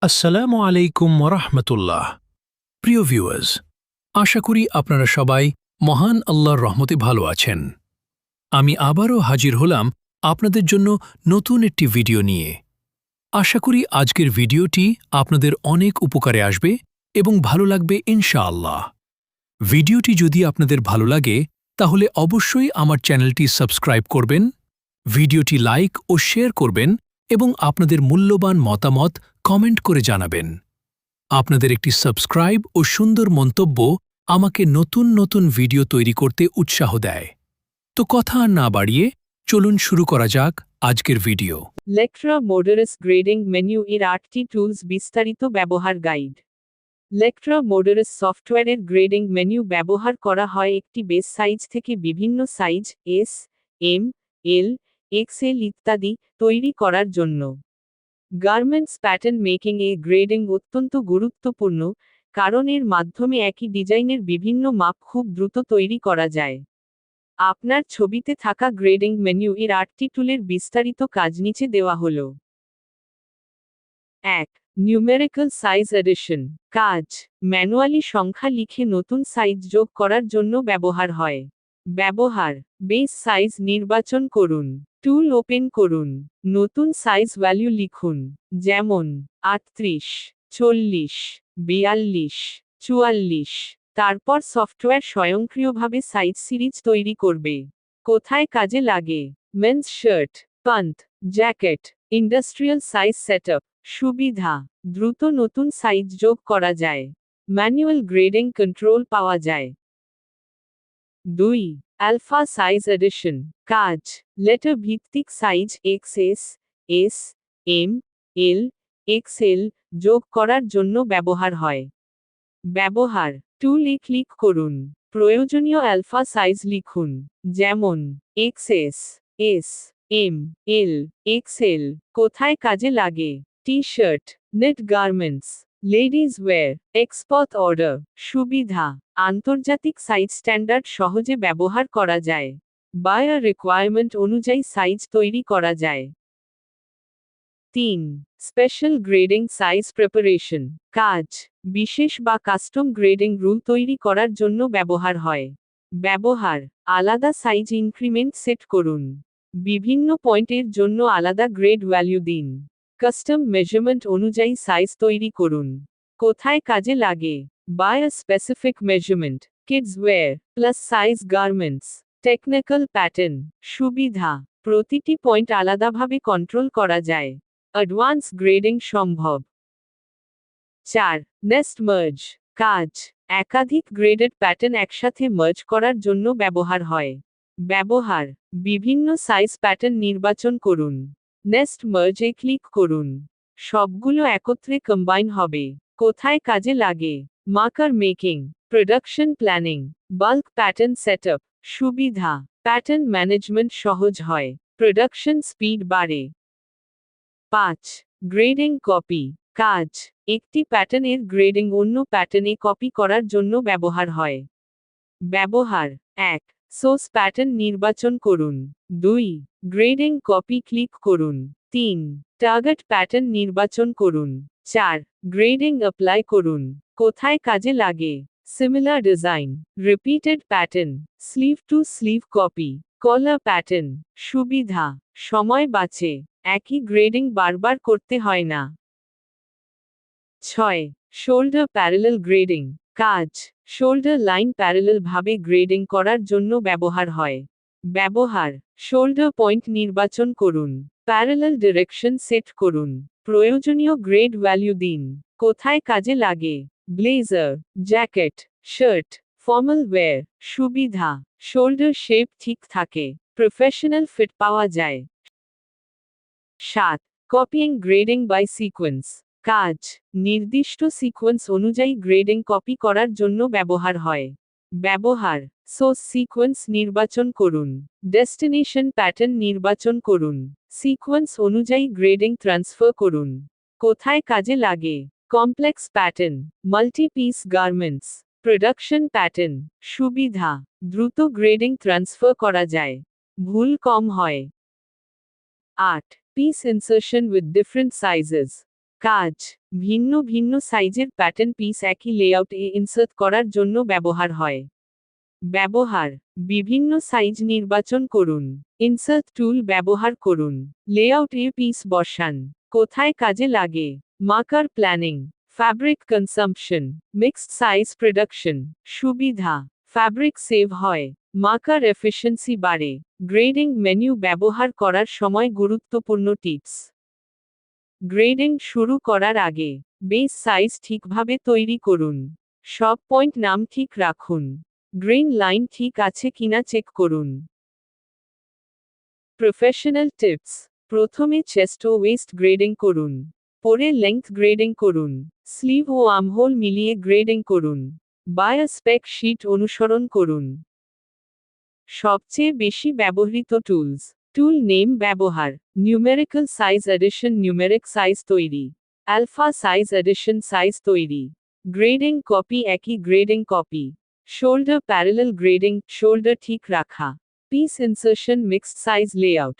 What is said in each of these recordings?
আসসালামু আলাইকুম ওরহমতুল্লাহ। প্রিয় ভিউয়ার্স, আশা করি আপনারা সবাই মহান আল্লাহর রহমতে ভালো আছেন। আমি আবারও হাজির হলাম আপনাদের জন্য নতুন একটি ভিডিও নিয়ে। আশা করি আজকের ভিডিওটি আপনাদের অনেক উপকারে আসবে এবং ভালো লাগবে ইনশাআল্লাহ। ভিডিওটি যদি আপনাদের ভালো লাগে তাহলে অবশ্যই আমার চ্যানেলটি সাবস্ক্রাইব করবেন, ভিডিওটি লাইক ও শেয়ার করবেন এবং আপনাদের মূল্যবান মতামত কমেন্ট করে জানাবেন। আপনাদের একটি সাবস্ক্রাইব ও সুন্দর মন্তব্য আমাকে নতুন নতুন ভিডিও তৈরি করতে উৎসাহ দেয়। তো কথা আর না বাড়িয়ে চলুন শুরু করা যাক আজকের ভিডিও। লেকট্রা মোডারাস গ্রেডিং মেনু এর 8টি টুলস বিস্তারিত ব্যবহার গাইড। লেকট্রা মোডারাস সফটওয়্যারের গ্রেডিং মেনু ব্যবহার করা হয় একটি বেস সাইজ থেকে বিভিন্ন size S, M, L, XL ইত্যাদি তৈরি করার জন্য। গার্মেন্টস প্যাটার্ন মেকিং এ গ্রেডিং অত্যন্ত গুরুত্বপূর্ণ, কারণ এর মাধ্যমে একই ডিজাইনের বিভিন্ন মাপ খুব দ্রুত তৈরি করা যায়। আপনার ছবিতে থাকা গ্রেডিং মেনু এর 8টি টুলের বিস্তারিত কাজ নিচে দেওয়া হলো। 1. নিউমেরিক্যাল সাইজ এডিশন কাজ। ম্যানুয়ালি সংখ্যা লিখে নতুন সাইজ যোগ করার জন্য ব্যবহার হয়। ব্যবহার: বেস সাইজ নির্বাচন করুন। টুল ওপেন করুন। নতুন সাইজ ভ্যালু লিখুন, যেমন 38, 40, 42, 44। তারপর সফটওয়্যার স্বয়ংক্রিয়ভাবে সাইজ সিরিজ তৈরি করবে। কোথায় কাজে লাগে? Men's shirt, pant, jacket, industrial size setup. সুবিধা: দ্রুত নতুন সাইজ যোগ করা যায়। ম্যানুয়াল গ্রেডিং কন্ট্রোল পাওয়া যায়। 2. আলফা সাইজ এডিশন কাজ। লেটার ভিত্তিক size XS, S, M, L, XL যোগ করার জন্য ব্যবহার হয়। ব্যবহার: টুলে ক্লিক করুন। প্রয়োজনীয় আলফা সাইজ লিখুন, যেমন XS, S, M, L, XL. কোথায় কাজে লাগে? T shirt, net garments, ladies wear, export order. সুবিধা: আন্তর্জাতিক সাইজ স্ট্যান্ডার্ড সহজে ব্যবহার করা যায়। বায়ার রিকোয়ারমেন্ট অনুযায়ী সাইজ তৈরি করা যায়। 3. স্পেশাল গ্রেডিং সাইজ প্রিপারেশন কাজ। বিশেষ বা কাস্টম গ্রেডিং রুল তৈরি করার জন্য ব্যবহার হয়। ব্যবহার: আলাদা সাইজ ইনক্রিমেন্ট সেট করুন। বিভিন্ন পয়েন্টের জন্য আলাদা গ্রেড ভ্যালু দিন। কাস্টম মেজারমেন্ট অনুযায়ী সাইজ তৈরি করুন। কোথায় কাজে লাগে? Buyer specific measurement, kids wear, plus size garments, technical pattern. সুবিধা: প্রতিটি পয়েন্ট আলাদাভাবে কন্ট্রোল করা যায়। অ্যাডভান্স গ্রেডিং সম্ভব। 4. নেস্ট মার্জ কাজ। একাধিক গ্রেডেড প্যাটার্ন একসাথে মার্জ করার জন্য ব্যবহার হয়। ব্যবহার: বিভিন্ন সাইজ প্যাটার্ন নির্বাচন করুন। নেস্ট মার্জে ক্লিক করুন। সবগুলো একত্রে কম্বাইন হবে। কোথায় কাজে লাগে? Marker making, production planning, bulk pattern setup. সুবিধা: প্যাটার্ন ম্যানেজমেন্ট সহজ হয়। প্রোডাকশন স্পিড বাড়ে। 5. গ্রেডিং কপি কাজ। একটি প্যাটার্নের গ্রেডিং অন্য প্যাটার্নে কপি করার জন্য ব্যবহার হয়। ব্যবহার: 1. সোর্স প্যাটার্ন নির্বাচন করুন। 2. গ্রেডিং কপি ক্লিক করুন। 3. টার্গেট প্যাটার্ন নির্বাচন করুন। 4. গ্রেডিং অ্যাপ্লাই করুন। কোথায় কাজে লাগে? Similar design, repeated pattern, sleeve to sleeve copy, collar pattern. সুবিধা: সময় বাঁচে। একই গ্রেডিং বারবার করতে হয় না। 6. শোল্ডার প্যারালেল গ্রেডিং কাজ। শোল্ডার লাইন প্যারালেল ভাবে গ্রেডিং করার জন্য ব্যবহার হয়। ব্যবহার: শোল্ডার পয়েন্ট নির্বাচন করুন। প্যারালেল ডিরেকশন সেট করুন। প্রয়োজনীয় গ্রেড ভ্যালু দিন। কোথায় কাজে লাগে? Blazer, jacket, shirt, formal wire. সুবিধা: শোল্ডার শেপ ঠিক থাকে। প্রফেশনাল ফিট পাওয়া যায়। 7. কপিং গ্রেডিং বাই সিকোয়েন্স কাজ। নির্দিষ্ট সিকোয়েন্স অনুযায়ী গ্রেডিং কপি করার জন্য ব্যবহার হয়। ব্যবহার: সোর্স সিকোয়েন্স নির্বাচন করুন। ডেস্টিনেশন প্যাটার্ন নির্বাচন করুন। সিকোয়েন্স অনুযায়ী গ্রেডিং ট্রান্সফার করুন। কোথায় কাজে লাগে? Complex pattern, multi piece garments, production pattern. সুবিধা: দ্রুত গ্রেডিং ট্রান্সফার করা যায়। ভুল কম হয়। 8. Piece insertion with different sizes কাজ ভিন্ন ভিন্ন সাইজের প্যাটার্ন পিস একই লেআউটে ইনসার্ট করার জন্য ব্যবহার হয়। ব্যবহার বিভিন্ন সাইজ নির্বাচন করুন। ইনসার্ট টুল ব্যবহার করুন। লেআউটে পিস বসান। কোথায় কাজে লাগে? Marker planning, fabric consumption, mixed size production. সুবিধা ফ্যাব্রিক সেভ হয়, মার্কার এফিসিয়েন্সি বাড়ে। গ্রেডিং মেনু ব্যবহার করার সময় গুরুত্বপূর্ণ টিপস। গ্রেডিং শুরু করার আগে বেস সাইজ ঠিকভাবে তৈরি করুন। সব পয়েন্ট নাম ঠিক রাখুন। গ্রেন লাইন ঠিক আছে কিনা চেক করুন। প্রফেশনাল টিপস, প্রথমে চেস্ট ও ওয়েস্ট গ্রেডিং করুন। পরে লেংথ গ্রেডিং করুন। স্লিভ ও আর্মহোল মিলিয়ে গ্রেডিং করুন। বায়ার স্পেক শিট অনুসরণ করুন। সবচেয়ে বেশি ব্যবহৃত টুলস। টুল নেম ব্যবহার, numerical size edition numeric size তৈরি, আলফা সাইজ এডিশন সাইজ তৈরি। গ্রেডিং কপি একই grading copy. Shoulder parallel grading, shoulder ঠিক রাখা। Piece insertion mixed size layout.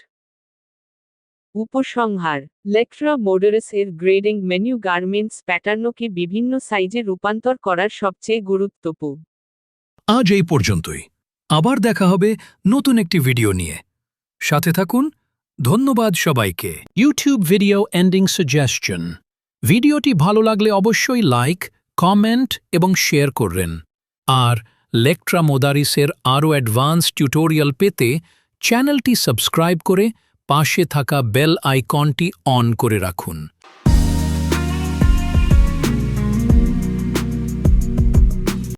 উপসংহার, লেক্ট্রা মোডারাস এর গ্রেডিং মেনু গার্মেন্টস প্যাটার্নকে বিভিন্ন সাইজে রূপান্তর করার সবচেয়ে গুরুত্বপূর্ণ। আজ এই পর্যন্তই। আবার দেখা হবে নতুন একটি ভিডিও নিয়ে। সাথে থাকুন। ধন্যবাদ সবাইকে। YouTube video ending suggestion. ভিডিওটি ভালো লাগলে অবশ্যই লাইক, কমেন্ট এবং শেয়ার করবেন। আর লেক্ট্রা মোডারিসের আরও অ্যাডভান্স টিউটোরিয়াল পেতে চ্যানেলটি সাবস্ক্রাইব করে পাশে থাকা বেল আইকনটি অন করে রাখুন।